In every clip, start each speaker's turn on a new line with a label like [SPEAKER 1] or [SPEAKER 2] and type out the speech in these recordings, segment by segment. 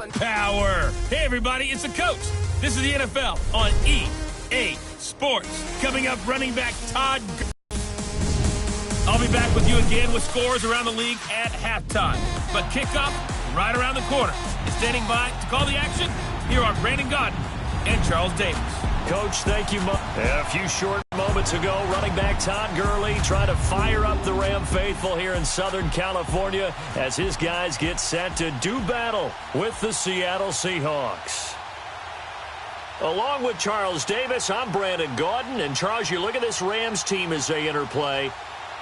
[SPEAKER 1] Power. Hey, everybody, it's the coach. This is the NFL on EA Sports. Coming up, running back Todd. I'll be back with you again with scores around the league at halftime. But kickoff right around the corner. And standing by to call the action, here are Brandon Gaudin and Charles Davis.
[SPEAKER 2] Coach, thank you. A few short moments ago, running back Todd Gurley trying to fire up the Ram faithful here in Southern California as his guys get set to do battle with the Seattle Seahawks. Along with Charles Davis, I'm Brandon Gaudin. And Charles, you look at this Rams team as they interplay.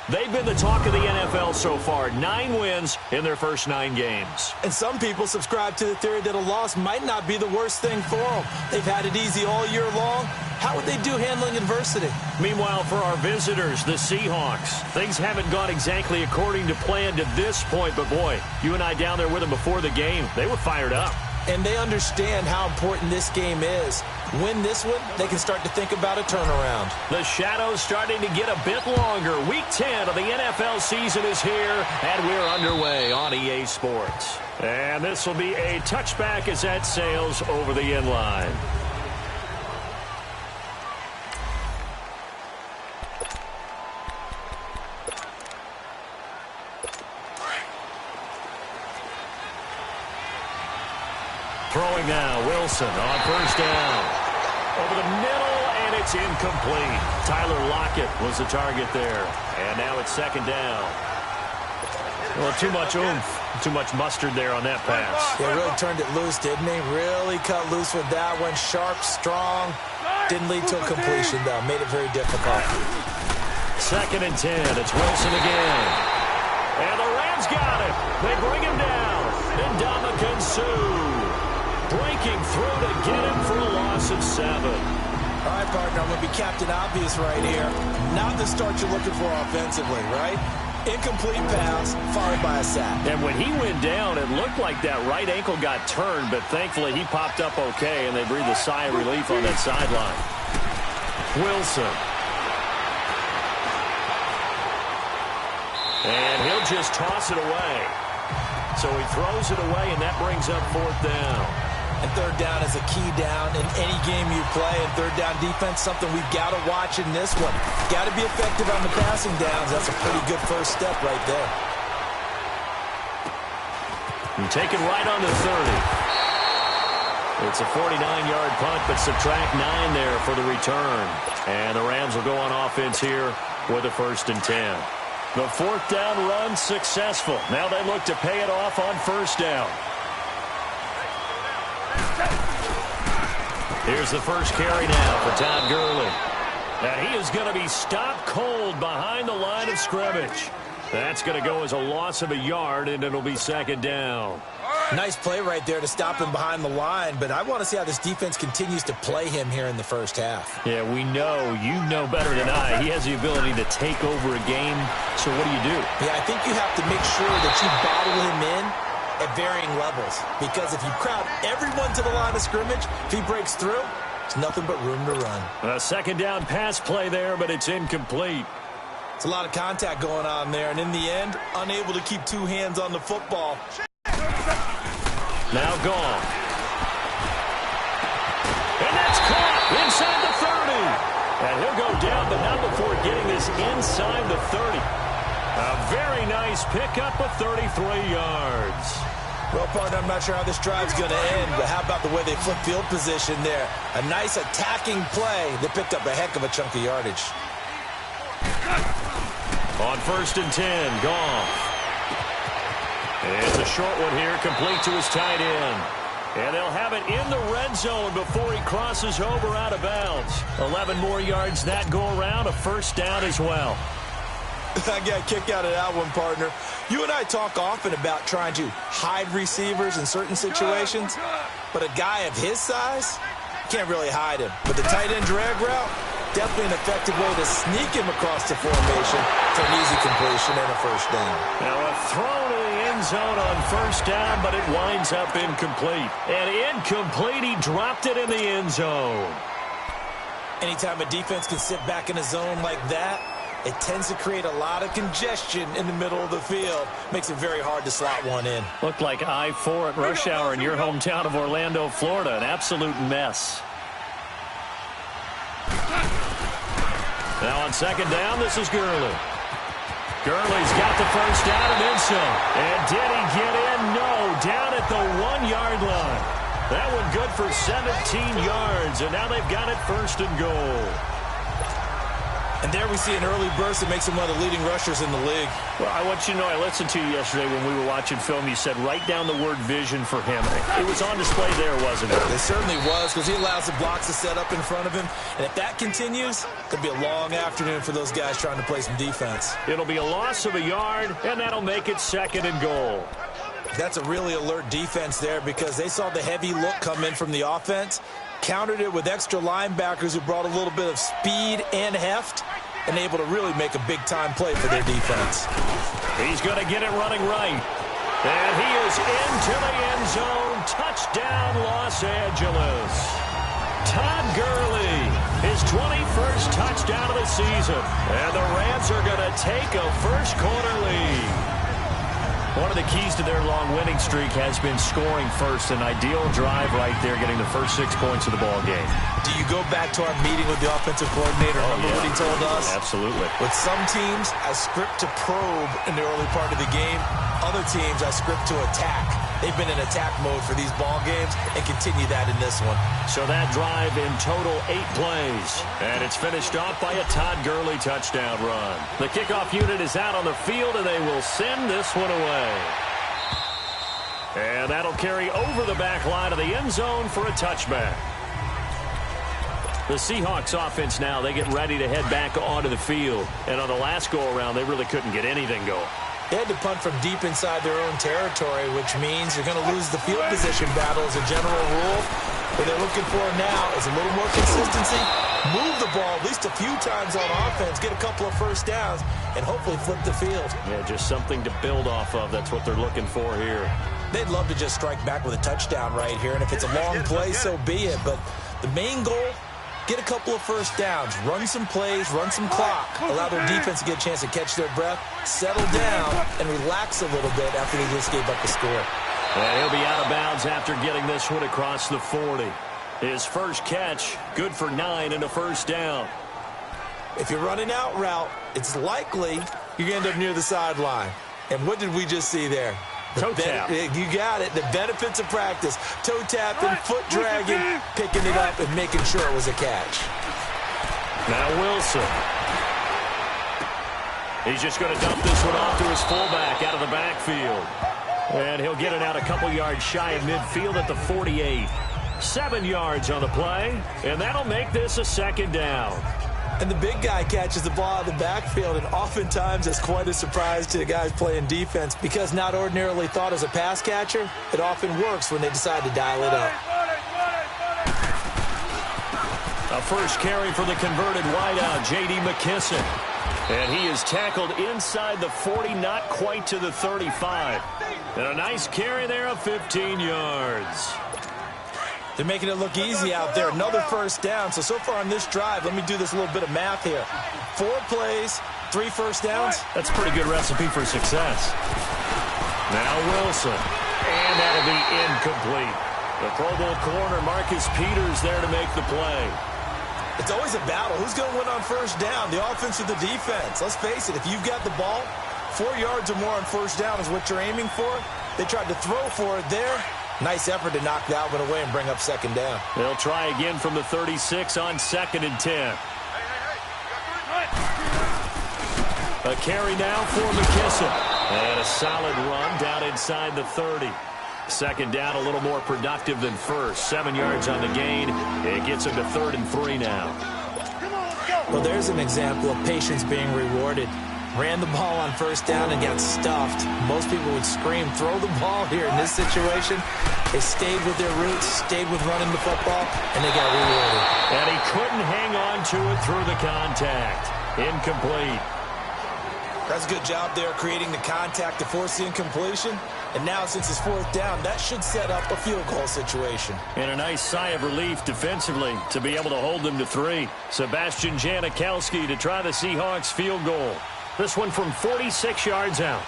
[SPEAKER 2] They've been the talk of the NFL so far. 9 wins in their first 9 games.
[SPEAKER 3] And some people subscribe to the theory that a loss might not be the worst thing for them. They've had it easy all year long. How would they do handling adversity?
[SPEAKER 2] Meanwhile, for our visitors, the Seahawks, things haven't gone exactly according to plan to this point. But, boy, you and I down there with them before the game, they were fired up.
[SPEAKER 3] And they understand how important this game is. Win this one, they can start to think about a turnaround.
[SPEAKER 2] The shadows starting to get a bit longer. Week 10 of the NFL season is here, and we're underway on EA Sports. And this will be a touchback as that sails over the end line. Throwing now, Wilson on first down. Over the middle, and it's incomplete. Tyler Lockett was the target there. And now it's second down. Well, too much oomph, too much mustard there on that pass.
[SPEAKER 3] Yeah, really turned it loose, didn't he? Really cut loose with that one. Sharp, strong. Didn't lead to a completion, though. Made it very difficult.
[SPEAKER 2] Second and 10. It's Wilson again. And the Rams got it. They bring him down. And Ndamukong Suh breaking through to get him for a loss of 7.
[SPEAKER 3] All right, partner, I'm going to be Captain Obvious right here. Not the start you're looking for offensively, right? Incomplete pass, followed by a sack.
[SPEAKER 2] And when he went down, it looked like that right ankle got turned, but thankfully he popped up okay, and they breathed a sigh of relief on that sideline. Wilson. And he'll just toss it away. So he throws it away, and that brings up fourth down.
[SPEAKER 3] And third down is a key down in any game you play. And third down defense, something we've got to watch in this one. Got to be effective on the passing downs. That's a pretty good first step right there.
[SPEAKER 2] And taken right on the 30. It's a 49-yard punt, but subtract 9 there for the return. And the Rams will go on offense here with a 1st and 10. The fourth down run successful. Now they look to pay it off on first down. Here's the first carry now for Todd Gurley. And he is going to be stopped cold behind the line of scrimmage. That's going to go as a loss of a yard, and it'll be second down.
[SPEAKER 3] Nice play right there to stop him behind the line, but I want to see how this defense continues to play him here in the first half.
[SPEAKER 2] Yeah, we know, you know better than I, he has the ability to take over a game, so what do you do?
[SPEAKER 3] Yeah, I think you have to make sure that you bottle him in at varying levels, because if you crowd everyone to the line of scrimmage, if he breaks through, there's nothing but room to run.
[SPEAKER 2] A second down pass play there, but it's incomplete.
[SPEAKER 3] It's a lot of contact going on there, and in the end, unable to keep 2 hands on the football.
[SPEAKER 2] Now gone. And that's caught inside the 30. And he'll go down, but not before getting this inside the 30. A very nice pickup of 33 yards.
[SPEAKER 3] Well, partner, I'm not sure how this drive's going to end, but how about the way they flip field position there? A nice attacking play that picked up a heck of a chunk of yardage.
[SPEAKER 2] On 1st and 10, Goff. It's a short one here, complete to his tight end. And they'll have it in the red zone before he crosses over out of bounds. 11 more yards that go around, a first down as well.
[SPEAKER 3] I got a kick out of that one, partner. You and I talk often about trying to hide receivers in certain situations, but a guy of his size, can't really hide him. But the tight end drag route, definitely an effective way to sneak him across the formation for an easy completion and a first down.
[SPEAKER 2] Now a throw to the end zone on first down, but it winds up incomplete. And incomplete, he dropped it in the end zone.
[SPEAKER 3] Anytime a defense can sit back in a zone like that, it tends to create a lot of congestion in the middle of the field. Makes it very hard to slot one in.
[SPEAKER 2] Looked like I-4 at rush hour in your hometown of Orlando, Florida. An absolute mess. Now on second down, this is Gurley. Gurley's got the first down and then some. And did he get in? No. Down at the 1-yard line. That one good for 17 yards. And now they've got it first and goal.
[SPEAKER 3] And there we see an early burst that makes him one of the leading rushers in the league.
[SPEAKER 2] Well, I want you to know, I listened to you yesterday when we were watching film. You said write down the word vision for him. It was on display there, wasn't it?
[SPEAKER 3] It certainly was, because he allows the blocks to set up in front of him. And if that continues, it'll be a long afternoon for those guys trying to play some defense.
[SPEAKER 2] It'll be a loss of a yard, and that'll make it second and goal.
[SPEAKER 3] That's a really alert defense there, because they saw the heavy look come in from the offense, countered it with extra linebackers who brought a little bit of speed and heft, and able to really make a big-time play for their defense.
[SPEAKER 2] He's going to get it running right. And he is into the end zone. Touchdown, Los Angeles. Todd Gurley, his 21st touchdown of the season. And the Rams are going to take a first-quarter lead. One of the keys to their long winning streak has been scoring first. An ideal drive right there, getting the first 6 points of the ball game.
[SPEAKER 3] Do you go back to our meeting with the offensive coordinator? Remember what he told us?
[SPEAKER 2] Absolutely.
[SPEAKER 3] With some teams, I script to probe in the early part of the game. Other teams, I script to attack. They've been in attack mode for these ball games and continue that in this one.
[SPEAKER 2] So that drive in total 8 plays. And it's finished off by a Todd Gurley touchdown run. The kickoff unit is out on the field, and they will send this one away. And that'll carry over the back line of the end zone for a touchback. The Seahawks offense now, they get ready to head back onto the field. And on the last go-around, they really couldn't get anything going.
[SPEAKER 3] They had to punt from deep inside their own territory, which means you're going to lose the field position battle as a general rule. What they're looking for now is a little more consistency, move the ball at least a few times on offense, get a couple of first downs, and hopefully flip the field.
[SPEAKER 2] Yeah, just something to build off of. That's what they're looking for here.
[SPEAKER 3] They'd love to just strike back with a touchdown right here, and if it's a long play, so be it. But the main goal, get a couple of first downs, run some plays, run some clock, allow their defense to get a chance to catch their breath, settle down, and relax a little bit after they just gave up the score.
[SPEAKER 2] And he'll be out of bounds after getting this one across the 40. His first catch, good for 9 and a first down.
[SPEAKER 3] If you're running out route, it's likely you're going to end up near the sideline. And what did we just see there?
[SPEAKER 2] Toe tap.
[SPEAKER 3] You got it. The benefits of practice. Toe tapping, foot dragging, picking it up, and making sure it was a catch.
[SPEAKER 2] Now Wilson. He's just going to dump this one off to his fullback out of the backfield. And he'll get it out a couple yards shy of midfield at the 48. 7 yards on the play, and that'll make this a second down.
[SPEAKER 3] And the big guy catches the ball out of the backfield, and oftentimes it's quite a surprise to the guys playing defense because not ordinarily thought as a pass catcher, it often works when they decide to dial it up.
[SPEAKER 2] A first carry for the converted wideout, J.D. McKissick. And he is tackled inside the 40, not quite to the 35. And a nice carry there of 15 yards.
[SPEAKER 3] They're making it look easy out there. Another first down. So far on this drive, let me do this little bit of math here. 4 plays, 3 first downs.
[SPEAKER 2] That's a pretty good recipe for success. Now Wilson. And that'll be incomplete. The Pro Bowl corner, Marcus Peters, there to make the play.
[SPEAKER 3] It's always a battle. Who's going to win on first down, the offense or the defense? Let's face it, if you've got the ball, 4 yards or more on first down is what you're aiming for. They tried to throw for it there. Nice effort to knock that one away and bring up second down.
[SPEAKER 2] They'll try again from the 36 on 2nd and 10. A carry now for McKissick. And a solid run down inside the 30. Second down a little more productive than first. 7 yards on the gain. It gets him to 3rd and 3 now.
[SPEAKER 3] Well, there's an example of patience being rewarded. Ran the ball on first down and got stuffed. Most people would scream, throw the ball here. In this situation, they stayed with their roots, stayed with running the football, and they got rewarded.
[SPEAKER 2] And he couldn't hang on to it through the contact. Incomplete.
[SPEAKER 3] That's a good job there creating the contact to force the incompletion. And now, since it's 4th down, that should set up a field goal situation.
[SPEAKER 2] And a nice sigh of relief defensively to be able to hold them to 3. Sebastian Janikowski to try the Seahawks field goal. This one from 46 yards out.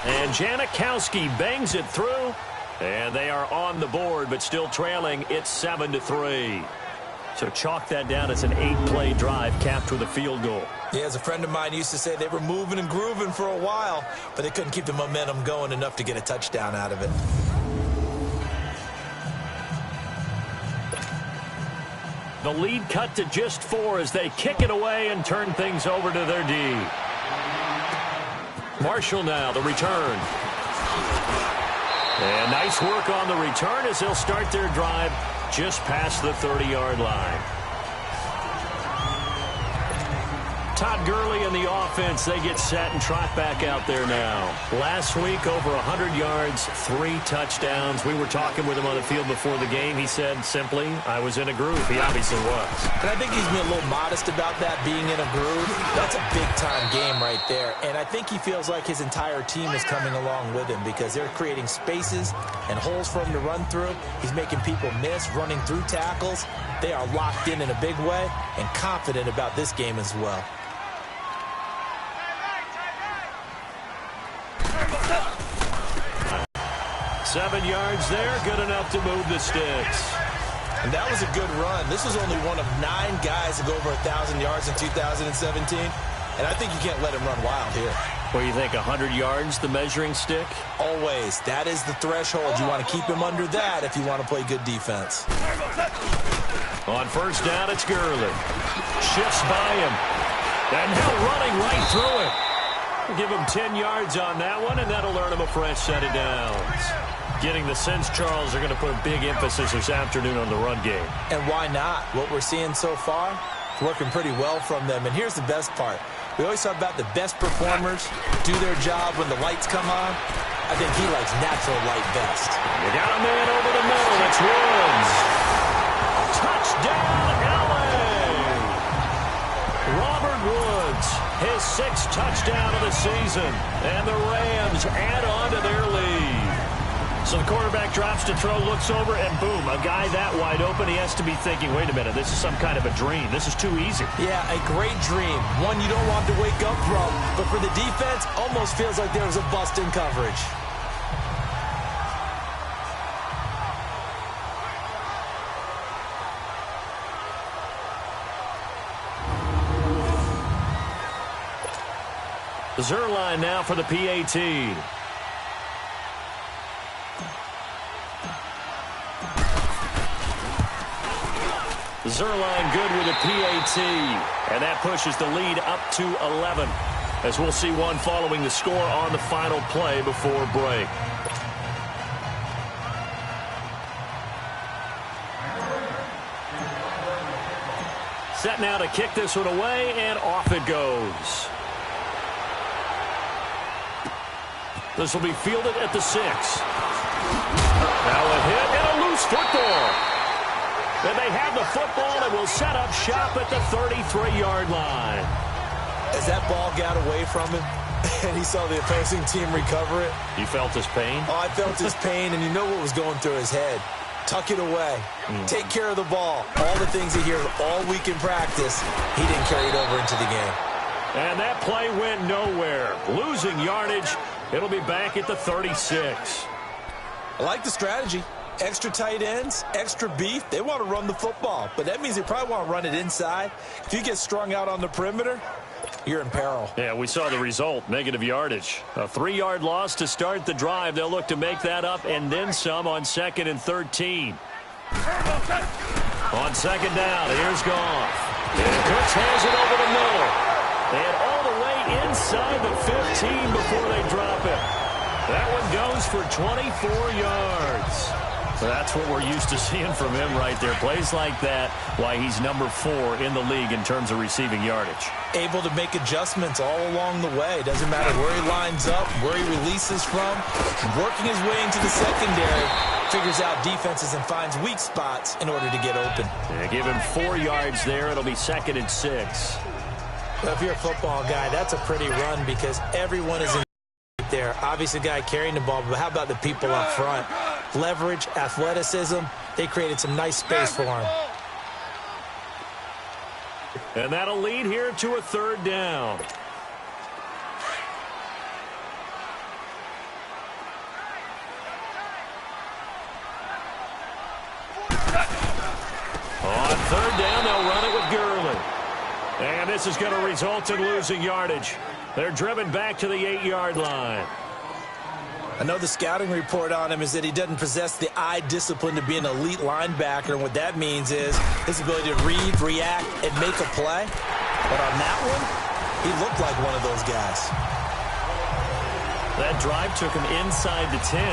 [SPEAKER 2] And Janikowski bangs it through. And they are on the board, but still trailing. It's 7-3. So chalk that down as an 8-play drive capped with a field goal.
[SPEAKER 3] Yeah, as a friend of mine used to say, they were moving and grooving for a while, but they couldn't keep the momentum going enough to get a touchdown out of it.
[SPEAKER 2] The lead cut to just 4 as they kick it away and turn things over to their D. Marshall now, the return. And nice work on the return as they'll start their drive just past the 30-yard line. Todd Gurley and the offense, they get set and trot back out there now. Last week, over 100 yards, 3 touchdowns. We were talking with him on the field before the game. He said simply, I was in a groove. He obviously was.
[SPEAKER 3] And I think he's been a little modest about that, being in a groove. That's a big-time game right there. And I think he feels like his entire team is coming along with him because they're creating spaces and holes for him to run through. He's making people miss, running through tackles. They are locked in a big way and confident about this game as well.
[SPEAKER 2] Seven yards there, good enough to move the sticks.
[SPEAKER 3] And that was a good run. This was only one of 9 guys to go over 1,000 yards in 2017. And I think you can't let him run wild here.
[SPEAKER 2] What do you think, 100 yards, the measuring stick?
[SPEAKER 3] Always. That is the threshold. You want to keep him under that if you want to play good defense.
[SPEAKER 2] On first down, it's Gurley. Shifts by him. And now running right through it. We'll give him 10 yards on that one, and that'll earn him a fresh set of downs. Getting the sense Charles are going to put a big emphasis this afternoon on the run game.
[SPEAKER 3] And why not? What we're seeing so far, it's working pretty well from them. And here's the best part. We always talk about the best performers do their job when the lights come on. I think he likes natural light best.
[SPEAKER 2] You got a man over the middle. It's Woods. Touchdown, LA! Robert Woods, his 6th touchdown of the season. And the Rams add on to their lead. So the quarterback drops to throw, looks over, and boom, a guy that wide open, he has to be thinking, wait a minute, this is some kind of a dream. This is too easy.
[SPEAKER 3] Yeah, a great dream. One you don't want to wake up from. But for the defense, almost feels like there was a bust in coverage.
[SPEAKER 2] Zerline now for the PAT. Zerline good with a PAT. And that pushes the lead up to 11. As we'll see one following the score on the final play before break. Set now to kick this one away, and off it goes. This will be fielded at the 6. Now a hit and a loose football. And they have the football and will set up shop at the 33-yard line.
[SPEAKER 3] As that ball got away from him and he saw the opposing team recover it.
[SPEAKER 2] You felt his pain?
[SPEAKER 3] Oh, I felt his pain, and you know what was going through his head. Tuck it away. Take care of the ball. All the things he hears all week in practice, he didn't carry it over into the game.
[SPEAKER 2] And that play went nowhere. Losing yardage. It'll be back at the 36.
[SPEAKER 3] I like the strategy. Extra tight ends, extra beef. They want to run the football, but that means they probably want to run it inside. If you get strung out on the perimeter, you're in peril.
[SPEAKER 2] Yeah, we saw the result, negative yardage. A 3-yard loss to start the drive. They'll look to make that up and then some on 2nd and 13. On 2nd down, here's Goff. And Cooks has it over the middle. And all the way inside the 15 before they drop it. That one goes for 24 yards. That's what we're used to seeing from him right there. Plays like that, why he's number 4 in the league in terms of receiving yardage.
[SPEAKER 3] Able to make adjustments all along the way. Doesn't matter where he lines up, where he releases from. Working his way into the secondary. Figures out defenses and finds weak spots in order to get open.
[SPEAKER 2] Yeah, give him 4 yards there. It'll be 2nd and 6.
[SPEAKER 3] Well, if you're a football guy, that's a pretty run because everyone is in there. Obviously, the guy carrying the ball, but how about the people up front? Leverage, athleticism, they created some nice space for him.
[SPEAKER 2] And that'll lead here to a third down. On third down, they'll run it with Gurley. And this is going to result in losing yardage. They're driven back to the 8-yard line.
[SPEAKER 3] I know the scouting report on him is that he doesn't possess the eye discipline to be an elite linebacker. And what that means is his ability to read, react, and make a play. But on that one, he looked like one of those guys.
[SPEAKER 2] That drive took him inside the 10.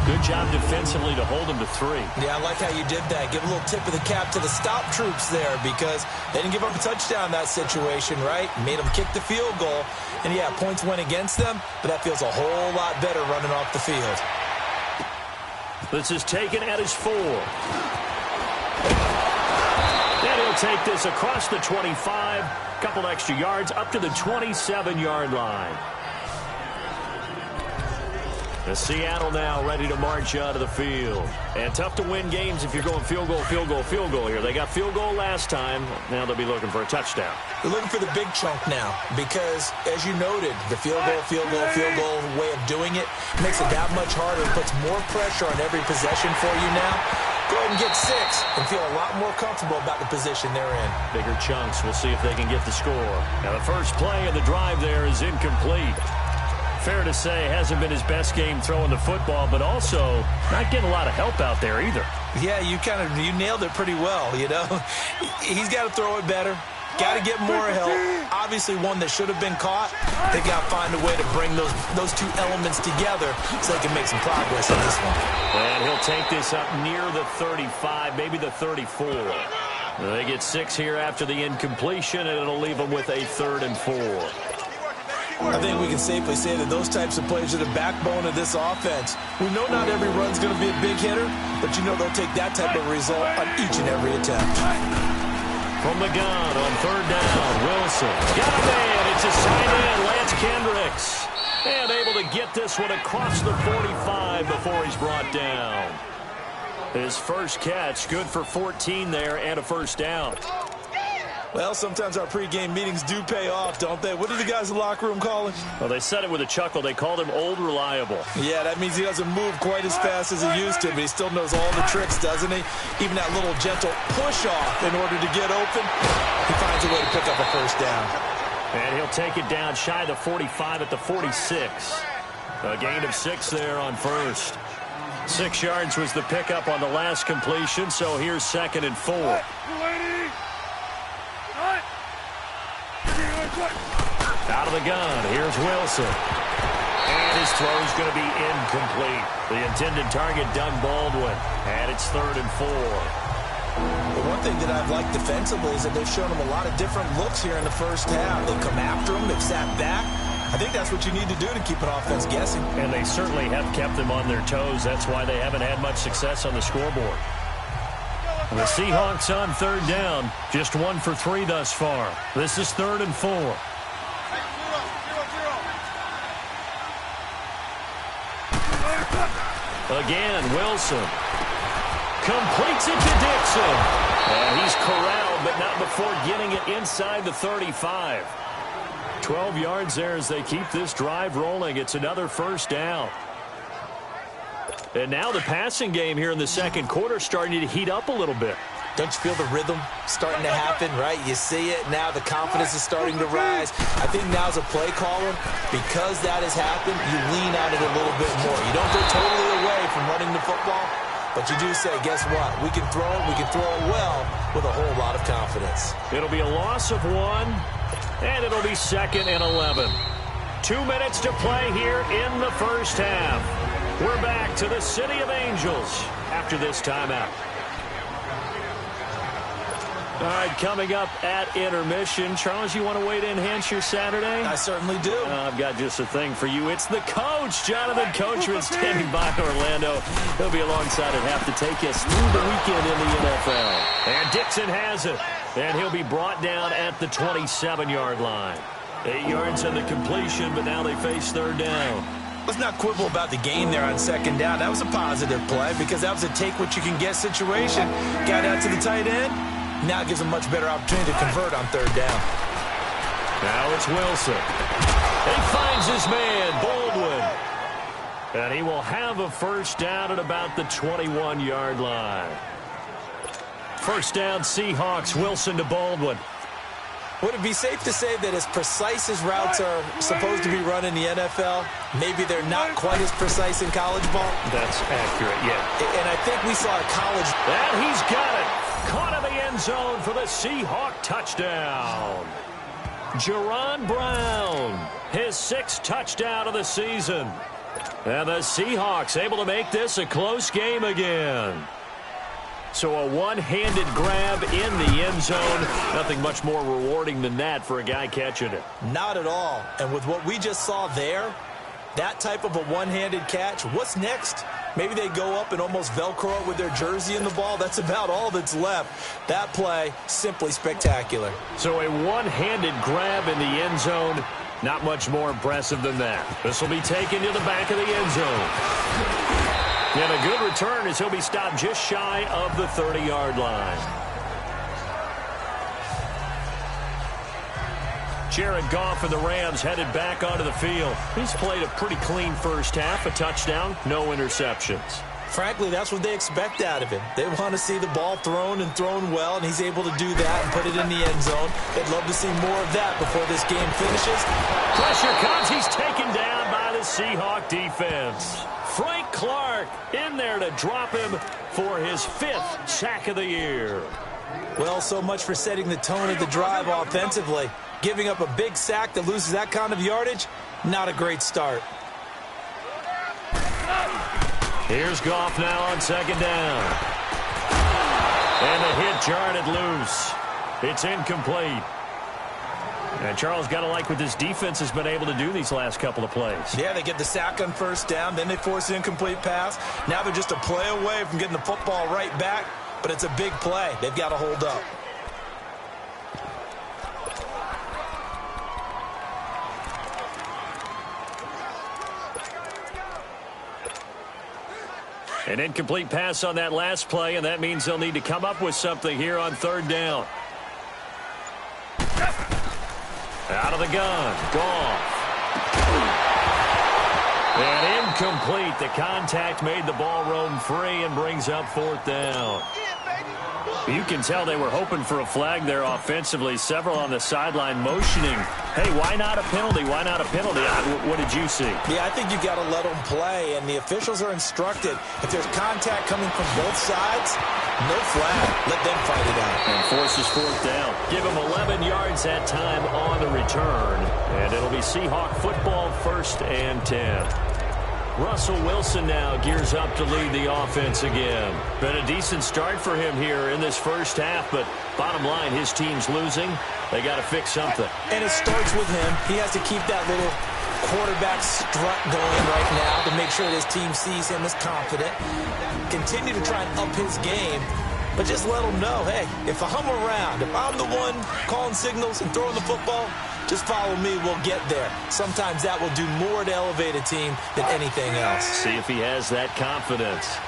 [SPEAKER 2] Good job defensively to hold him to 3.
[SPEAKER 3] Yeah, I like how you did that. Give a little tip of the cap to the stop troops there because they didn't give up a touchdown in that situation, right? Made them kick the field goal. And, yeah, points went against them, but that feels a whole lot better running off the field.
[SPEAKER 2] This is taken at his 4. And he'll take this across the 25. Couple extra yards up to the 27-yard line. The Seattle now ready to march out of the field. And tough to win games if you're going field goal, field goal, field goal here. They got field goal last time. Now they'll be looking for a touchdown.
[SPEAKER 3] They're looking for the big chunk now because, as you noted, the field goal, field goal, field goal way of doing it makes it that much harder. It puts more pressure on every possession for you now. Go ahead and get 6 and feel a lot more comfortable about the position they're in.
[SPEAKER 2] Bigger chunks. We'll see if they can get the score. Now the first play of the drive there is incomplete. Fair to say, hasn't been his best game throwing the football, but also not getting a lot of help out there either.
[SPEAKER 3] Yeah, you nailed it pretty well, you know. He's got to throw it better. Got to get more help. Obviously, one that should have been caught. They got to find a way to bring those two elements together so they can make some progress on this one.
[SPEAKER 2] And he'll take this up near the 35, maybe the 34. They get 6 here after the incompletion, and it'll leave them with a 3rd and 4.
[SPEAKER 3] I think we can safely say that those types of plays are the backbone of this offense. We know not every run's going to be a big hitter, but you know they'll take that type of result on each and every attempt.
[SPEAKER 2] From the gun on third down, Wilson. Got a man. It's a side in, Lance Kendricks. And able to get this one across the 45 before he's brought down. His first catch, good for 14 there and a first down.
[SPEAKER 3] Well, sometimes our pregame meetings do pay off, don't they? What do the guys in the locker room call it?
[SPEAKER 2] Well, they said it with a chuckle. They called him Old Reliable.
[SPEAKER 3] Yeah, that means he doesn't move quite as fast as he used to, but he still knows all the tricks, doesn't he? Even that little gentle push-off in order to get open, he finds a way to pick up a first down.
[SPEAKER 2] And he'll take it down shy of the 45 at the 46. A gain of 6 there on first. 6 yards was the pickup on the last completion, so here's 2nd and 4. Out of the gun, here's Wilson. And his throw's going to be incomplete. The intended target, Doug Baldwin. And it's 3rd and 4.
[SPEAKER 3] The one thing that I've liked defensively is that they've shown him a lot of different looks here in the first half. They come after him, they've sat back. I think that's what you need to do to keep an offense guessing.
[SPEAKER 2] And they certainly have kept them on their toes. That's why they haven't had much success on the scoreboard. The Seahawks on third down, just 1 for 3 thus far. This is 3rd and 4. Again, Wilson completes it to Dixon. And he's corralled, but not before getting it inside the 35. 12 yards there as they keep this drive rolling. It's another first down. And now the passing game here in the second quarter starting to heat up a little bit.
[SPEAKER 3] Don't you feel the rhythm starting to happen, right? You see it now. The confidence is starting to rise. I think now as a play caller, because that has happened, you lean on it a little bit more. You don't go totally away from running the football, but you do say, guess what? We can throw it. We can throw it well with a whole lot of confidence.
[SPEAKER 2] It'll be a loss of 1, and it'll be 2nd and 11. 2 minutes to play here in the first half. We're back to the City of Angels after this timeout. All right, coming up at intermission. Charles, you want to wait to enhance your Saturday?
[SPEAKER 3] I certainly do.
[SPEAKER 2] I've got just a thing for you. It's the coach, Jonathan Coachman, standing by Orlando. He'll be alongside at half to take us through the weekend in the NFL. And Dixon has it. And he'll be brought down at the 27-yard line. 8 yards in the completion, but now they face third down.
[SPEAKER 3] Let's not quibble about the gain there on second down. That was a positive play because that was a take-what-you-can-get situation. Got out to the tight end. Now it gives him much better opportunity to convert on third down.
[SPEAKER 2] Now it's Wilson. He finds his man, Baldwin. And he will have a first down at about the 21-yard line. First down, Seahawks. Wilson to Baldwin.
[SPEAKER 3] Would it be safe to say that as precise as routes are supposed to be run in the NFL, maybe they're not quite as precise in college ball?
[SPEAKER 2] That's accurate, yeah.
[SPEAKER 3] And I think we saw a college...
[SPEAKER 2] And he's got it. Caught in the end zone for the Seahawk touchdown. Jerron Brown, his 6th touchdown of the season. And the Seahawks able to make this a close game again. So a one-handed grab in the end zone. Nothing much more rewarding than that for a guy catching it.
[SPEAKER 3] Not at all. And with what we just saw there, that type of a one-handed catch, what's next? Maybe they go up and almost Velcro it with their jersey in the ball. That's about all that's left. That play, simply spectacular.
[SPEAKER 2] So a one-handed grab in the end zone. Not much more impressive than that. This will be taken to the back of the end zone. And a good return as he'll be stopped just shy of the 30-yard line. Jared Goff and the Rams headed back onto the field. He's played a pretty clean first half, a touchdown, no interceptions.
[SPEAKER 3] Frankly, that's what they expect out of him. They want to see the ball thrown and thrown well, and he's able to do that and put it in the end zone. They'd love to see more of that before this game finishes.
[SPEAKER 2] Pressure comes. He's taken down by the Seahawk defense. Frank Clark in there to drop him for his 5th sack of the year.
[SPEAKER 3] Well, so much for setting the tone of the drive offensively. Giving up a big sack that loses that kind of yardage, not a great start.
[SPEAKER 2] Here's Goff now on second down. And the hit jarred it loose. It's incomplete. And Charles, got to like what this defense has been able to do these last couple of plays.
[SPEAKER 3] Yeah, they get the sack on first down, then they force an incomplete pass. Now they're just a play away from getting the football right back, but it's a big play. They've got to hold up.
[SPEAKER 2] An incomplete pass on that last play, and that means they'll need to come up with something here on third down. Out of the gun, Goff. And incomplete. The contact made the ball roam free and brings up fourth down. You can tell they were hoping for a flag there offensively. Several on the sideline motioning. Hey, why not a penalty? Why not a penalty? What did you see?
[SPEAKER 3] Yeah, I think you've got to let them play, and the officials are instructed. If there's contact coming from both sides, no flag. Let them fight it out.
[SPEAKER 2] And forces fourth down. Give them 11 yards that time on the return. And it'll be Seahawk football, 1st and 10. Russell Wilson now gears up to lead the offense again. Been a decent start for him here in this first half, but bottom line, his team's losing. They got to fix something.
[SPEAKER 3] And it starts with him. He has to keep that little quarterback strut going right now to make sure his team sees him as confident. Continue to try and up his game, but just let him know, hey, if I'm around, if I'm the one calling signals and throwing the football, just follow me, we'll get there. Sometimes that will do more to elevate a team than anything else.
[SPEAKER 2] See if he has that confidence.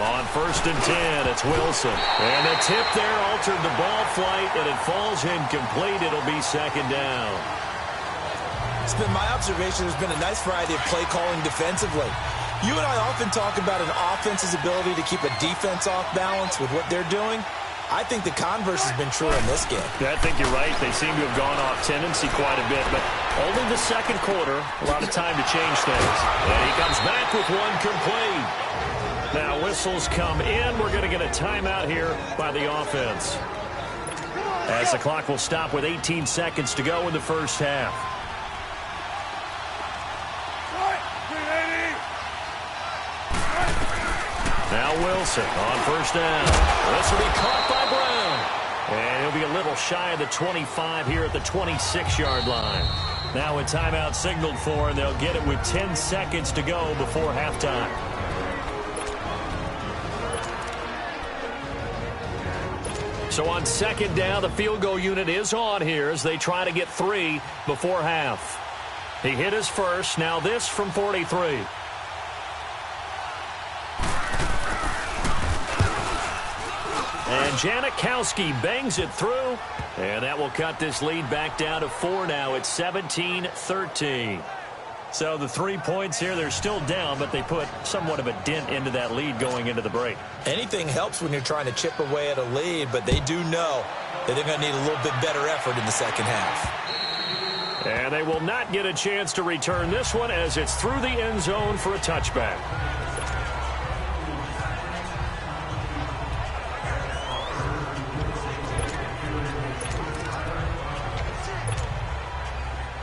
[SPEAKER 2] On 1st and 10, it's Wilson. And the tip there altered the ball flight, and it falls incomplete. It'll be second down.
[SPEAKER 3] It's been my observation there's been a nice variety of play calling defensively. You and I often talk about an offense's ability to keep a defense off balance with what they're doing. I think the converse has been true in this game.
[SPEAKER 2] Yeah, I think you're right. They seem to have gone off tendency quite a bit, but only the second quarter, a lot of time to change things. And he comes back with one complete. Now whistles come in. We're going to get a timeout here by the offense, as the clock will stop with 18 seconds to go in the first half. Now Wilson on first down. This will be caught by Brown. And he'll be a little shy of the 25 here at the 26-yard line. Now a timeout signaled for, and they'll get it with 10 seconds to go before halftime. So on second down, the field goal unit is on here as they try to get 3 before half. He hit his first. Now this from 43. And Janikowski bangs it through. And that will cut this lead back down to 4 now. It's 17-13. So the 3 points here, they're still down, but they put somewhat of a dent into that lead going into the break.
[SPEAKER 3] Anything helps when you're trying to chip away at a lead, but they do know that they're going to need a little bit better effort in the second half.
[SPEAKER 2] And they will not get a chance to return this one as it's through the end zone for a touchback.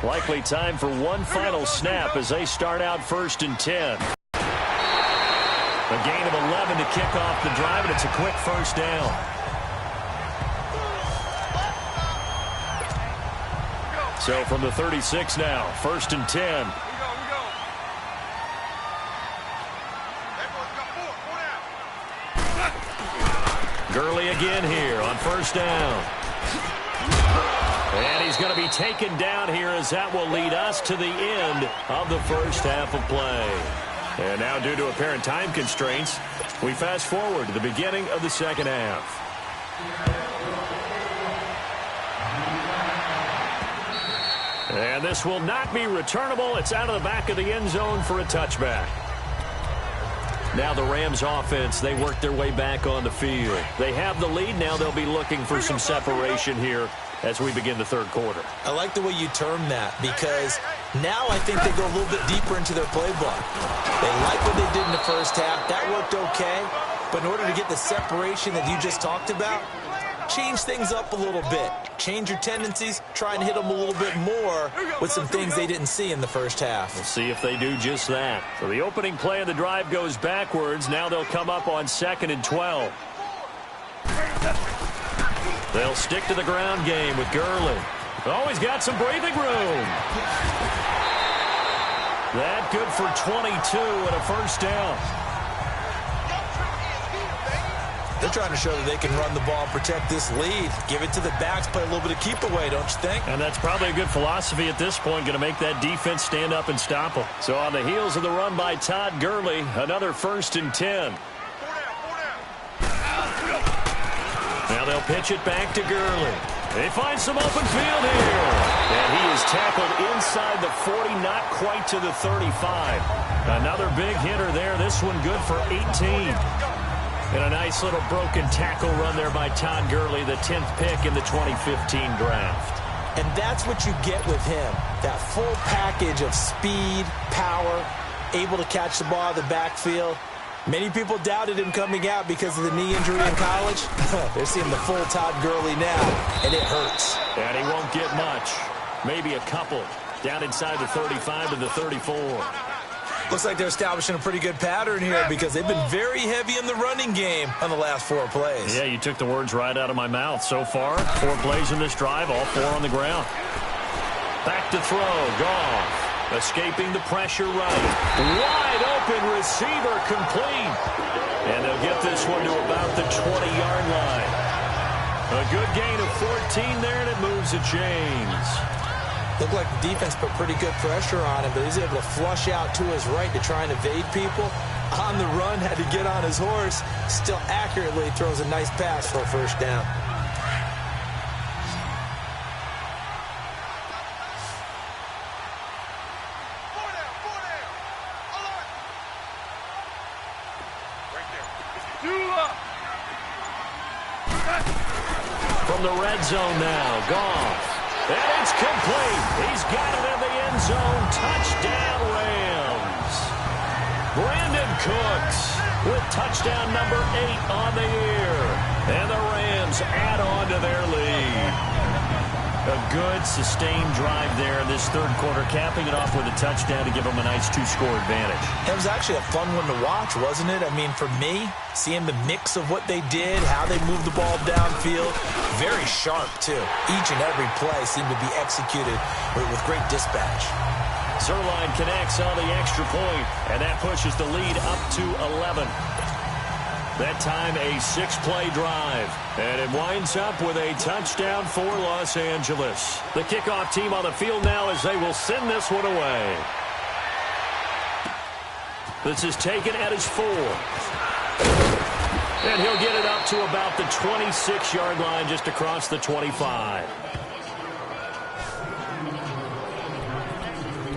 [SPEAKER 2] Likely time for one final snap as they start out 1st and 10. A gain of 11 to kick off the drive, and it's a quick first down. So from the 36 now, 1st and 10. Gurley again here on 1st down. And he's going to be taken down here as that will lead us to the end of the first half of play. And now due to apparent time constraints, we fast forward to the beginning of the second half. And this will not be returnable. It's out of the back of the end zone for a touchback. Now the Rams offense, they work their way back on the field. They have the lead. Now they'll be looking for some separation here as we begin the third quarter.
[SPEAKER 3] I like the way you term that because now I think they go a little bit deeper into their playbook. They like what they did in the first half. That worked okay. But in order to get the separation that you just talked about, change things up a little bit. Change your tendencies. Try and hit them a little bit more with some things they didn't see in the first half.
[SPEAKER 2] We'll see if they do just that. So the opening play of the drive goes backwards. Now they'll come up on 2nd and 12. They'll stick to the ground game with Gurley. Oh, he's got some breathing room. That good for 22 and a first down.
[SPEAKER 3] They're trying to show that they can run the ball and protect this lead. Give it to the backs, play a little bit of keep away, don't you think?
[SPEAKER 2] And that's probably a good philosophy at this point, going to make that defense stand up and stop them. So on the heels of the run by Todd Gurley, another 1st and 10. Now they'll pitch it back to Gurley. They find some open field here. And he is tackled inside the 40, not quite to the 35. Another big hitter there. This one good for 18. And a nice little broken tackle run there by Todd Gurley, the 10th pick in the 2015 draft.
[SPEAKER 3] And that's what you get with him. That full package of speed, power, able to catch the ball out of the backfield. Many people doubted him coming out because of the knee injury in college. They're seeing the full Todd Gurley now, and it hurts.
[SPEAKER 2] And he won't get much. Maybe a couple. Down inside the 35 to the 34.
[SPEAKER 3] Looks like they're establishing a pretty good pattern here because they've been very heavy in the running game on the last 4 plays.
[SPEAKER 2] Yeah, you took the words right out of my mouth. So far, 4 plays in this drive, all 4 on the ground. Back to throw, Goff. Escaping the pressure right. Wide open receiver complete. And they'll get this one to about the 20-yard line. A good gain of 14 there, and it moves the chains.
[SPEAKER 3] Looked like the defense put pretty good pressure on him, but he's able to flush out to his right to try and evade people. On the run, had to get on his horse. Still accurately throws a nice pass for a first down.
[SPEAKER 2] From the red zone now, Goff. And it's complete. He's got it in the end zone. Touchdown, Rams. Brandon Cooks with touchdown number 8 on the year. And the Rams add on to their lead. A good, sustained drive there in this third quarter, capping it off with a touchdown to give them a nice 2-score advantage.
[SPEAKER 3] It was actually a fun one to watch, wasn't it? I mean, for me, seeing the mix of what they did, how they moved the ball downfield, very sharp, too. Each and every play seemed to be executed with great dispatch.
[SPEAKER 2] Zerline connects on the extra point, and that pushes the lead up to 11. That time, a 6-play drive. And it winds up with a touchdown for Los Angeles. The kickoff team on the field now as they will send this one away. This is taken at his 4. And he'll get it up to about the 26-yard line, just across the 25.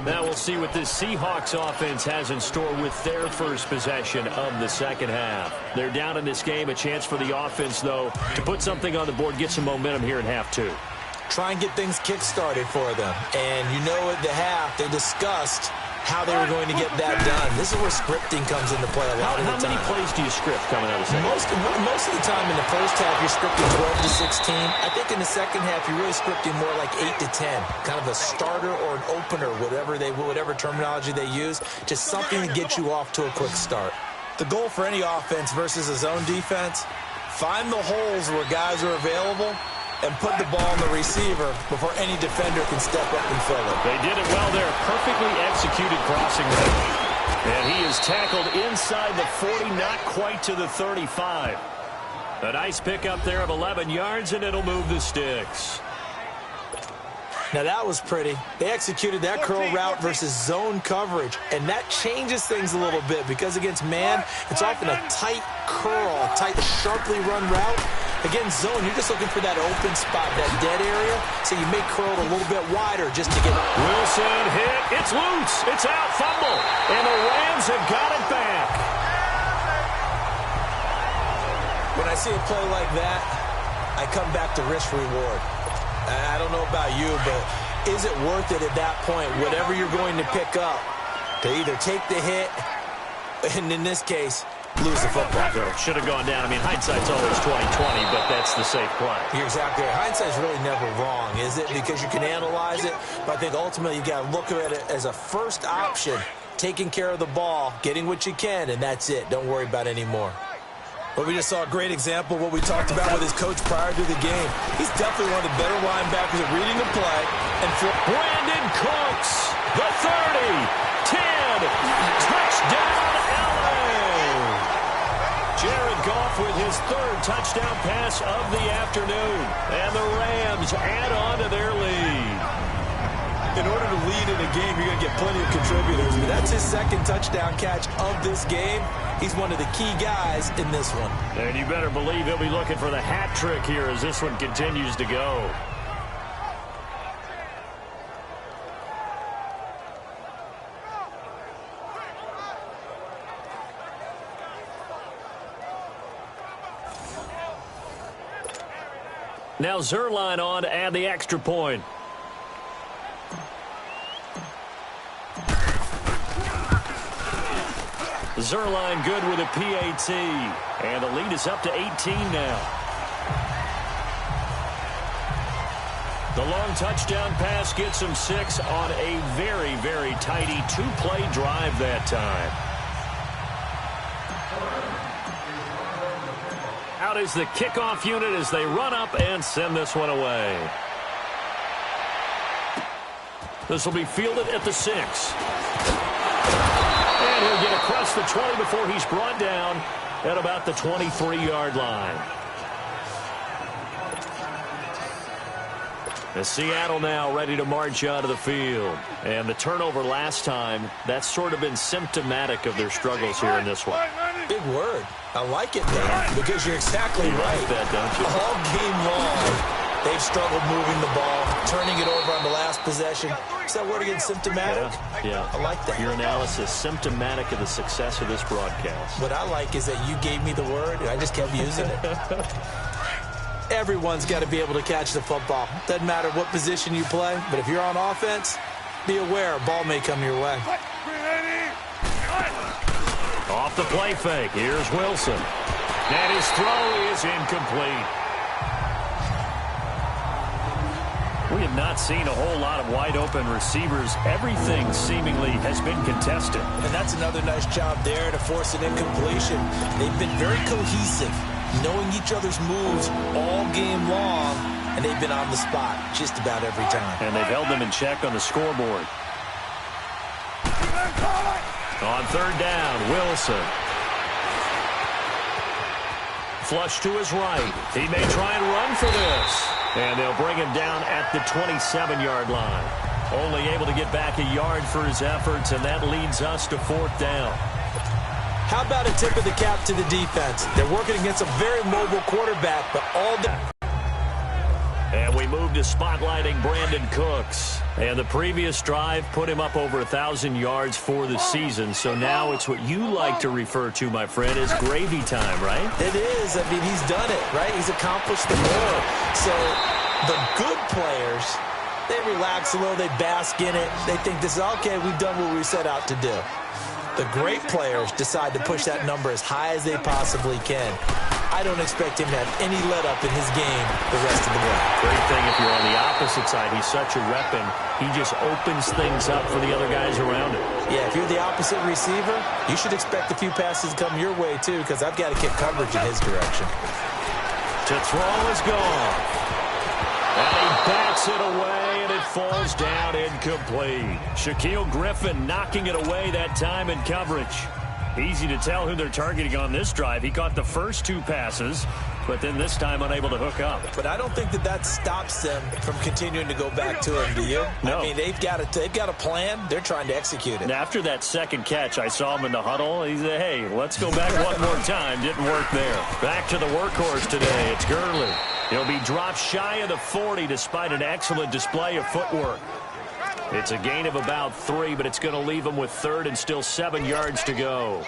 [SPEAKER 2] Now we'll see what this Seahawks offense has in store with their first possession of the second half. They're down in this game. A chance for the offense, though, to put something on the board, get some momentum here in half 2.
[SPEAKER 3] Try and get things kick-started for them. And you know at the half, they discussed how they were going to get that done. This is where scripting comes into play a lot of the time.
[SPEAKER 2] How many plays do you script coming out of the second half?
[SPEAKER 3] Most of the time in the first half, you're scripting 12 to 16. I think in the second half, you're really scripting more like 8 to 10. Kind of a starter or an opener, whatever terminology they use. Just something to get you off to a quick start. The goal for any offense versus a zone defense, find the holes where guys are available and put the ball on the receiver before any defender can step up and fill it.
[SPEAKER 2] They did it well there. Perfectly executed crossing route. And he is tackled inside the 40, not quite to the 35. A nice pickup there of 11 yards, and it'll move the sticks.
[SPEAKER 3] Now that was pretty. They executed that curl route versus zone coverage, and that changes things a little bit because against man, it's often a tight curl, a tight, sharply run route. Against zone, you're just looking for that open spot, that dead area, so you may curl it a little bit wider just to get it.
[SPEAKER 2] Wilson hit. It's loose. It's out. Fumble. And the Rams have got it back.
[SPEAKER 3] When I see a play like that, I come back to risk-reward. I don't know about you, but is it worth it at that point, whatever you're going to pick up, to either take the hit, and in this case, lose the football?
[SPEAKER 2] Should have gone down. I mean, hindsight's always 20/20, but that's the safe play.
[SPEAKER 3] You're exactly right. Hindsight's really never wrong, is it? Because you can analyze it, but I think ultimately you got to look at it as a first option, taking care of the ball, getting what you can, and that's it. Don't worry about any more. But we just saw a great example of what we talked about with his coach prior to the game. He's definitely one of the better linebackers at reading the play. And for
[SPEAKER 2] Brandon Cooks, the 30, 10, touchdown LA. Jared Goff with his third touchdown pass of the afternoon. And the Rams add on to their lead.
[SPEAKER 3] In order to lead in a game, you're going to get plenty of contributors. But that's his second touchdown catch of this game. He's one of the key guys in this one.
[SPEAKER 2] And you better believe he'll be looking for the hat trick here as this one continues to go. Now Zerline on to add the extra point. Zerline good with a PAT. And the lead is up to 18 now. The long touchdown pass gets him 6 on a very, very tidy 2-play drive that time. Out is the kickoff unit as they run up and send this one away. This will be fielded at the 6. And he'll get across the 20 before he's brought down at about the 23-yard line. And Seattle now ready to march out of the field. And the turnover last time, that's sort of been symptomatic of their struggles here in this one.
[SPEAKER 3] Big word. I like it, though, because you're exactly right.
[SPEAKER 2] Like that, don't you?
[SPEAKER 3] All game long, they've struggled moving the ball, turning it over on the last possession. Is that word again, symptomatic?
[SPEAKER 2] Yeah.
[SPEAKER 3] I like that.
[SPEAKER 2] Your analysis, symptomatic of the success of this broadcast.
[SPEAKER 3] What I like is that you gave me the word, and I just kept using it. Everyone's got to be able to catch the football. Doesn't matter what position you play, but if you're on offense, be aware a ball may come your way.
[SPEAKER 2] Off the play fake, here's Wilson. And his throw is incomplete. What do you not seen a whole lot of wide-open receivers. Everything seemingly has been contested.
[SPEAKER 3] And that's another nice job there to force an incompletion. They've been very cohesive, knowing each other's moves all game long, and they've been on the spot just about every time.
[SPEAKER 2] And they've held them in check on the scoreboard. On third down, Wilson. Flush to his right. He may try and run for this. And they'll bring him down at the 27-yard line. Only able to get back a yard for his efforts, and that leads us to fourth down.
[SPEAKER 3] How about a tip of the cap to the defense? They're working against a very mobile quarterback, but all day.
[SPEAKER 2] And we move to spotlighting Brandon Cooks. And the previous drive put him up over 1,000 yards for the season. So now it's what you like to refer to, my friend, as gravy time, right?
[SPEAKER 3] It is. I mean, he's done it, right? He's accomplished the goal. So the good players, they relax a little. They bask in it. They think this is, okay, we've done what we set out to do. The great players decide to push that number as high as they possibly can. I don't expect him to have any let-up in his game the rest of the way.
[SPEAKER 2] Great thing if you're on the opposite side. He's such a weapon. He just opens things up for the other guys around him.
[SPEAKER 3] Yeah, if you're the opposite receiver, you should expect a few passes come your way, too, because I've got to kick coverage in his direction.
[SPEAKER 2] To throw is gone. And he bats it away, and it falls down incomplete. Shaquille Griffin knocking it away that time in coverage. Easy to tell who they're targeting on this drive. He caught the first two passes, but then this time unable to hook up.
[SPEAKER 3] But I don't think that stops them from continuing to go back to him, do you?
[SPEAKER 2] No.
[SPEAKER 3] I mean, they've got a plan. They're trying to execute it.
[SPEAKER 2] And after that second catch, I saw him in the huddle. He said, hey, let's go back one more time. Didn't work there. Back to the workhorse today. It's Gurley. He'll be dropped shy of the 40 despite an excellent display of footwork. It's a gain of about 3, but it's going to leave them with third and still 7 yards to go.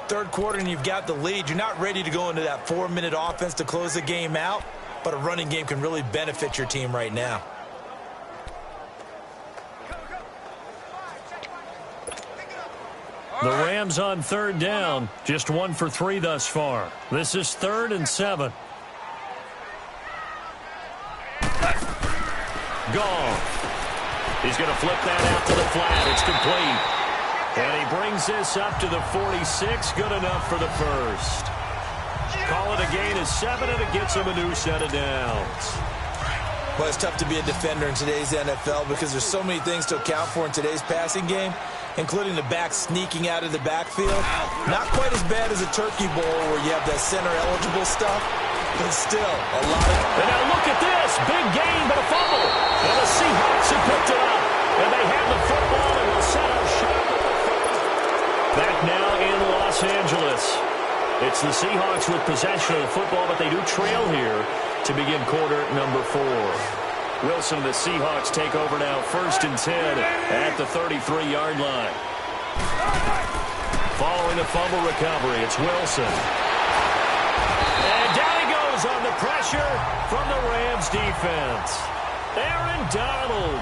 [SPEAKER 3] Third quarter and you've got the lead. You're not ready to go into that 4-minute offense to close the game out, but a running game can really benefit your team right now.
[SPEAKER 2] The Rams on third down, just 1 for 3 thus far. This is 3rd and 7. Goff. He's going to flip that out to the flat. It's complete. And he brings this up to the 46. Good enough for the first. Call it a gain of 7, and it gets him a new set of downs.
[SPEAKER 3] Well, it's tough to be a defender in today's NFL because there's so many things to account for in today's passing game, including the back sneaking out of the backfield. Not quite as bad as a turkey bowl where you have that center-eligible stuff, but still a lot of...
[SPEAKER 2] And now look at this. Big gain, but a fumble. And the Seahawks have picked it up. And they have the football and will set up shop. Back now in Los Angeles. It's the Seahawks with possession of the football, but they do trail here to begin quarter number 4. Wilson, the Seahawks take over now 1st and 10 at the 33-yard line. Following a fumble recovery, it's Wilson. And down he goes on the pressure from the Rams defense. Aaron Donald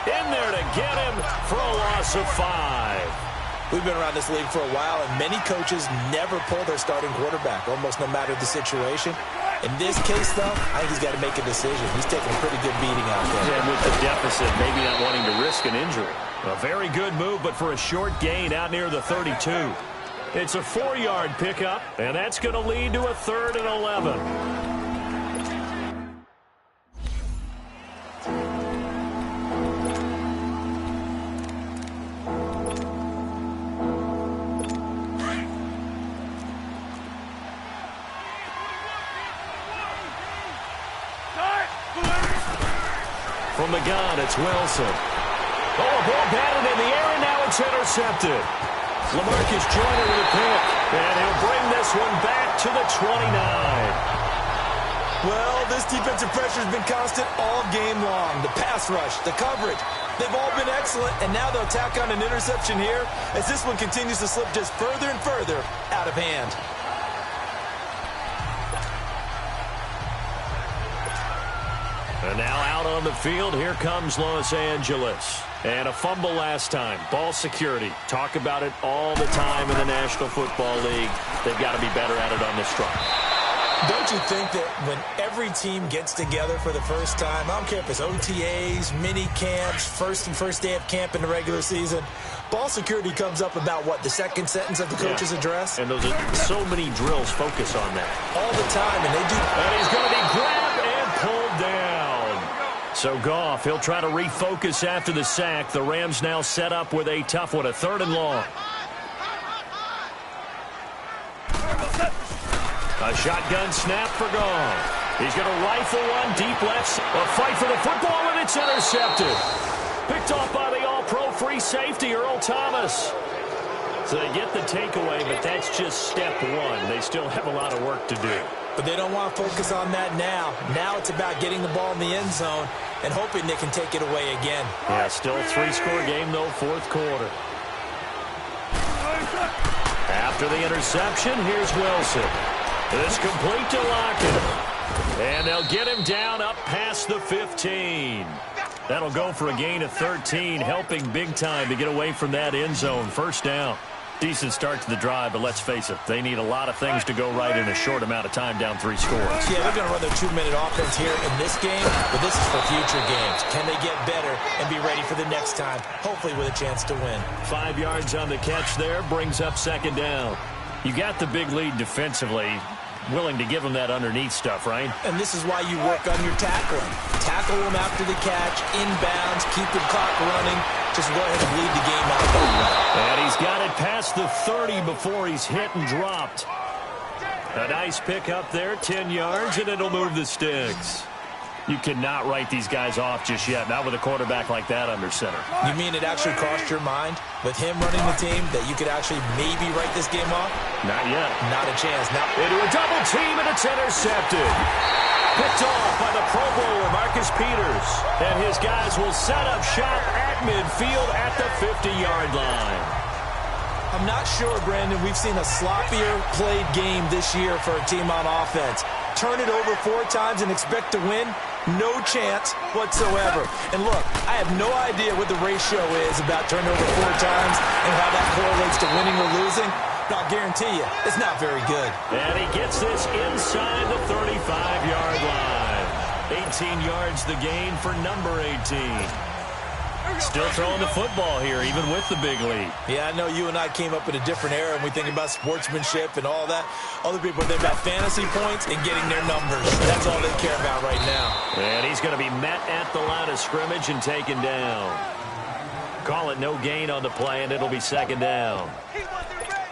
[SPEAKER 2] in there to get him for a loss of 5.
[SPEAKER 3] We've been around this league for a while, and many coaches never pull their starting quarterback, almost no matter the situation. In this case, though, I think he's got to make a decision. He's taking a pretty good beating out there.
[SPEAKER 2] And with the deficit, maybe not wanting to risk an injury. A very good move, but for a short gain out near the 32. It's a 4-yard pickup, and that's going to lead to a 3rd and 11. From the gun, it's Wilson. Oh, a ball batted in the air, and now it's intercepted. LaMarcus Joyner with a pick, and he'll bring this one back to the 29.
[SPEAKER 3] Well, this defensive pressure has been constant all game long. The pass rush, the coverage, they've all been excellent, and now they'll tack on an interception here as this one continues to slip just further and further out of hand.
[SPEAKER 2] And now out on the field, here comes Los Angeles. And a fumble last time. Ball security. Talk about it all the time in the National Football League. They've got to be better at it on this drive.
[SPEAKER 3] Don't you think that when every team gets together for the first time, I don't care if it's OTAs, mini camps, first day of camp in the regular season, ball security comes up about what, the second sentence of the coach's address?
[SPEAKER 2] And those are so many drills focus on that.
[SPEAKER 3] All the time, and they do.
[SPEAKER 2] And he's going to be grabbed and pulled down. So Goff, he'll try to refocus after the sack. The Rams now set up with a tough one, a 3rd and long. A shotgun snap for Goff. He's going to rifle one deep left. A fight for the football, and it's intercepted. Picked off by the all-pro free safety, Earl Thomas. So they get the takeaway, but that's just step one. They still have a lot of work to do.
[SPEAKER 3] But they don't want to focus on that now. Now it's about getting the ball in the end zone and hoping they can take it away again.
[SPEAKER 2] Yeah, still a 3-score game, though, 4th quarter. After the interception, here's Wilson. This complete to Lockett. And they'll get him down up past the 15. That'll go for a gain of 13, helping big time to get away from that end zone. 1st down. Decent start to the drive, but let's face it, they need a lot of things to go right in a short amount of time, down 3 scores.
[SPEAKER 3] Yeah, they're going to run their 2-minute offense here in this game, but this is for future games. Can they get better and be ready for the next time, hopefully with a chance to win?
[SPEAKER 2] 5 yards on the catch there, brings up 2nd down. You got the big lead defensively, willing to give them that underneath stuff, right?
[SPEAKER 3] And this is why you work on your tackling. Tackle them after the catch, inbounds, keep the clock running. Just go ahead and lead the game out that way.
[SPEAKER 2] And he's got it past the 30 before he's hit and dropped. A nice pick up there, 10 yards, and it'll move the sticks. You cannot write these guys off just yet, not with a quarterback like that under center.
[SPEAKER 3] You mean it actually crossed your mind with him running the team that you could actually maybe write this game off?
[SPEAKER 2] Not yet.
[SPEAKER 3] Not a chance. Now
[SPEAKER 2] into a double team, and it's intercepted. Picked off by the Pro Bowler, Marcus Peters. And his guys will set up shop at midfield at the 50-yard line.
[SPEAKER 3] I'm not sure, Brandon, we've seen a sloppier played game this year for a team on offense. Turn it over 4 times and expect to win? No chance whatsoever. And look, I have no idea what the ratio is about turnover 4 times and how that correlates to winning or losing. But I'll guarantee you, it's not very good.
[SPEAKER 2] And he gets this inside the 35-yard line. 18 yards the gain for number 18. Still throwing the football here, even with the big lead.
[SPEAKER 3] Yeah, I know you and I came up in a different era, and we think about sportsmanship and all that. Other people think about fantasy points and getting their numbers. That's all they care about right now.
[SPEAKER 2] And he's going to be met at the line of scrimmage and taken down. Call it no gain on the play, and it'll be 2nd down.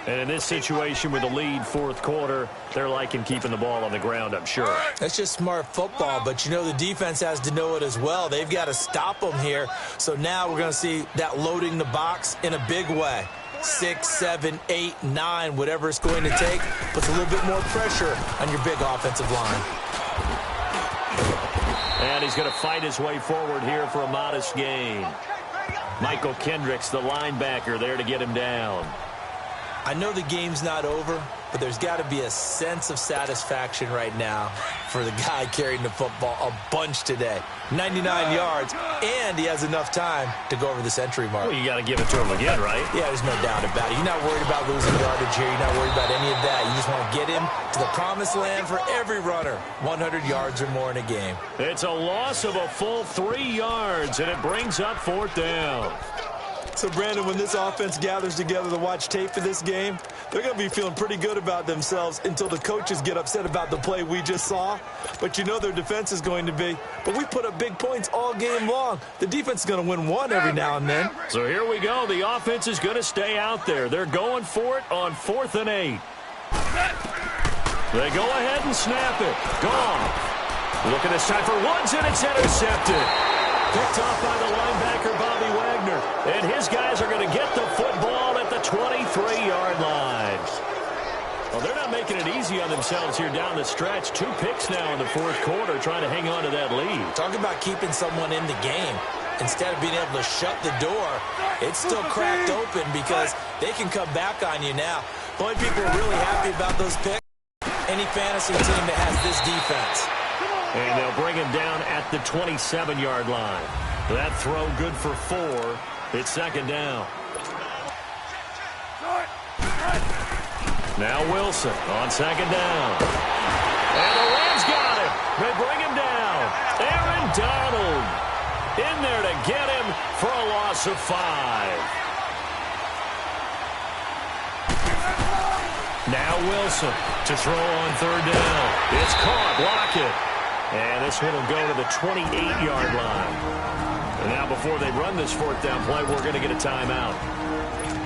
[SPEAKER 2] And in this situation with the lead 4th quarter, they're liking keeping the ball on the ground, I'm sure.
[SPEAKER 3] That's just smart football, but you know the defense has to know it as well. They've got to stop them here. So now we're going to see that loading the box in a big way. 6, 7, 8, 9, whatever it's going to take, puts a little bit more pressure on your big offensive line.
[SPEAKER 2] And he's going to fight his way forward here for a modest gain. Michael Kendricks, the linebacker, there to get him down.
[SPEAKER 3] I know the game's not over, but there's got to be a sense of satisfaction right now for the guy carrying the football a bunch today. 99 yards, and he has enough time to go over the century mark.
[SPEAKER 2] Well, you got to give it to him again, right?
[SPEAKER 3] Yeah, there's no doubt about it. You're not worried about losing yardage here. You're not worried about any of that. You just want to get him to the promised land for every runner. 100 yards or more in a game.
[SPEAKER 2] It's a loss of a full 3 yards, and it brings up 4th down.
[SPEAKER 3] So, Brandon, when this offense gathers together to watch tape for this game, they're going to be feeling pretty good about themselves until the coaches get upset about the play we just saw. But you know their defense is going to be. But we put up big points all game long. The defense is going to win one every now and then.
[SPEAKER 2] So here we go. The offense is going to stay out there. They're going for it on 4th and 8. They go ahead and snap it. Gone. Looking this time for Woods, and it's intercepted. Picked off by the linebacker, Bobby Wagner. And his guys are going to get the football at the 23-yard line. Well, they're not making it easy on themselves here down the stretch. 2 picks now in the 4th quarter, trying to hang on to that lead.
[SPEAKER 3] Talk about keeping someone in the game. Instead of being able to shut the door, it's still cracked open because they can come back on you now. The only people are really happy about those picks, any fantasy team that has this defense.
[SPEAKER 2] And they'll bring him down at the 27-yard line. That throw good for 4. It's 2nd down. Now Wilson on 2nd down. And the Rams got him. They bring him down. Aaron Donald in there to get him for a loss of 5. Now Wilson to throw on 3rd down. It's caught. Block it. And this one will go to the 28-yard line. And now before they run this 4th down play, we're going to get a timeout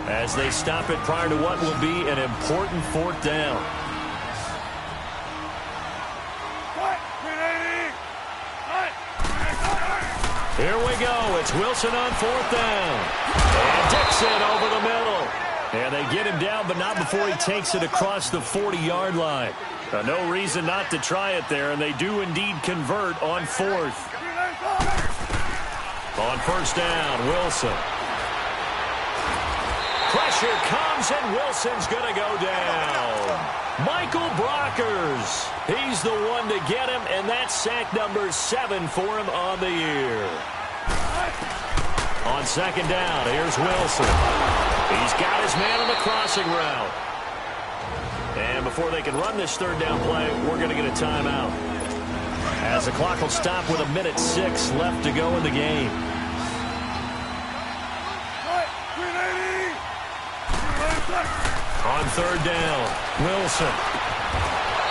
[SPEAKER 2] as they stop it prior to what will be an important 4th down. Here we go. It's Wilson on 4th down. And Dixon over the middle. And they get him down, but not before he takes it across the 40-yard line. No reason not to try it there, and they do indeed convert on 4th. On 1st down, Wilson. Pressure comes, and Wilson's going to go down. Michael Brockers. He's the one to get him, and that's sack number 7 for him on the year. On 2nd down, here's Wilson. He's got his man on the crossing route. And before they can run this 3rd down play, we're going to get a timeout, as the clock will stop with 1:06 left to go in the game. On 3rd down, Wilson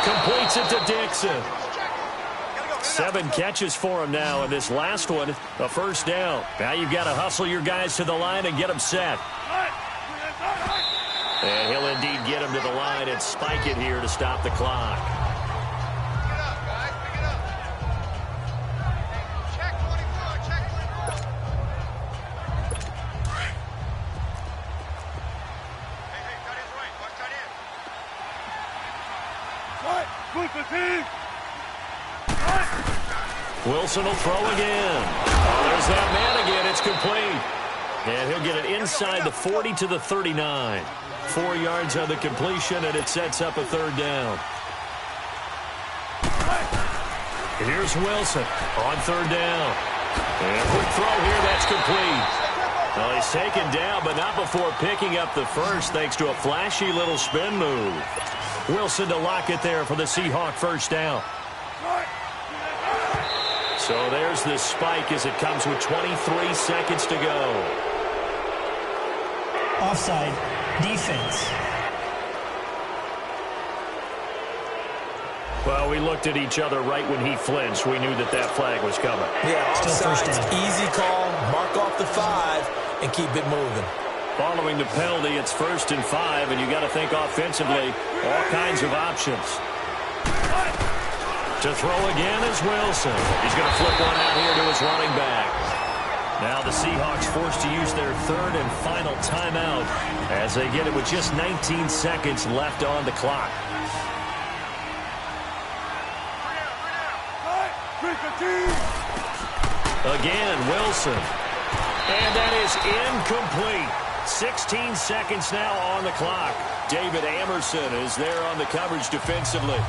[SPEAKER 2] completes it to Dixon. 7 catches for him now, and this last one, a 1st down. Now you've got to hustle your guys to the line and get them set. And he'll indeed get him to the line and spike it here to stop the clock.
[SPEAKER 4] Check 24, check 24. Hey, cut his right. Watch cut in.
[SPEAKER 2] Wilson will throw again. Oh, there's that man again. It's complete. And he'll get it inside the 40 to the 39. 4 yards on the completion, and it sets up a 3rd down. Here's Wilson on 3rd down. And quick throw here, that's complete. Well, he's taken down, but not before picking up the 1st thanks to a flashy little spin move. Wilson to lock it there for the Seahawk 1st down. So there's the spike as it comes with 23 seconds to go.
[SPEAKER 5] Offside. Defense.
[SPEAKER 2] Well, we looked at each other right when he flinched. We knew that flag was coming.
[SPEAKER 3] Yeah, offside. Easy call. Mark off the 5 and keep it moving.
[SPEAKER 2] Following the penalty, it's 1st and 5, and you got to think offensively, all kinds of options. To throw again is Wilson. He's going to flip one out here to his running back. Now the Seahawks forced to use their 3rd and final timeout as they get it with just 19 seconds left on the clock. Again, Wilson. And that is incomplete. 16 seconds now on the clock. David Amerson is there on the coverage defensively.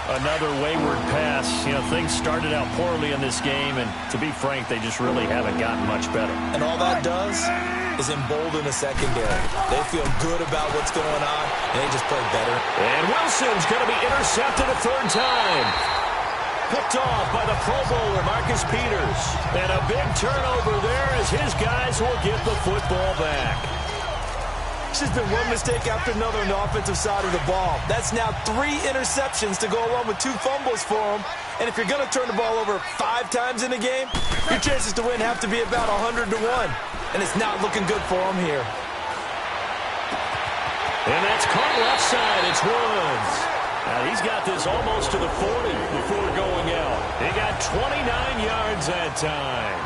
[SPEAKER 2] Another wayward pass. You know, things started out poorly in this game, and to be frank, they just really haven't gotten much better.
[SPEAKER 3] And all that does is embolden the secondary. They feel good about what's going on, and they just play better.
[SPEAKER 2] And Wilson's going to be intercepted a 3rd time. Picked off by the Pro Bowler, Marcus Peters. And a big turnover there as his guys will get the football back.
[SPEAKER 3] It's just been one mistake after another on the offensive side of the ball. That's now 3 interceptions to go along with 2 fumbles for him. And if you're going to turn the ball over 5 times in a game, your chances to win have to be about 100 to 1. And it's not looking good for him here.
[SPEAKER 2] And that's caught left side. It's Woods. Now he's got this almost to the 40 before going out. He got 29 yards that time.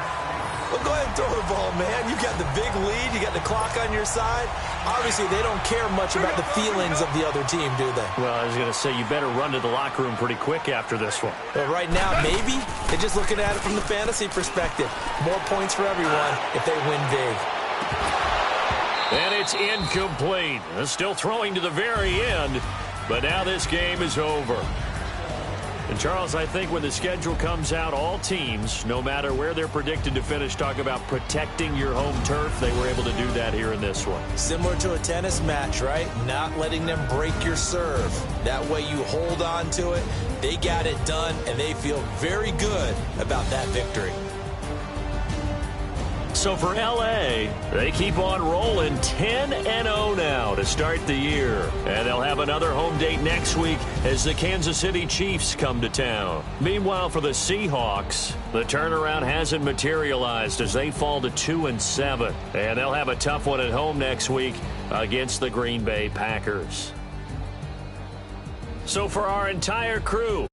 [SPEAKER 3] Well, go ahead and throw the ball, man. You got the big lead. You got the clock on your side. Obviously, they don't care much about the feelings of the other team, do they?
[SPEAKER 2] Well, I was going to say, you better run to the locker room pretty quick after this one.
[SPEAKER 3] But right now, maybe they're just looking at it from the fantasy perspective. More points for everyone if they win big.
[SPEAKER 2] And it's incomplete. Still throwing to the very end, but now this game is over. And, Charles, I think when the schedule comes out, all teams, no matter where they're predicted to finish, talk about protecting your home turf. They were able to do that here in this one.
[SPEAKER 3] Similar to a tennis match, right? Not letting them break your serve. That way you hold on to it. They got it done, and they feel very good about that victory.
[SPEAKER 2] So for L.A., they keep on rolling 10-0 now to start the year. And they'll have another home date next week as the Kansas City Chiefs come to town. Meanwhile, for the Seahawks, the turnaround hasn't materialized as they fall to 2-7. And they'll have a tough one at home next week against the Green Bay Packers. So for our entire crew,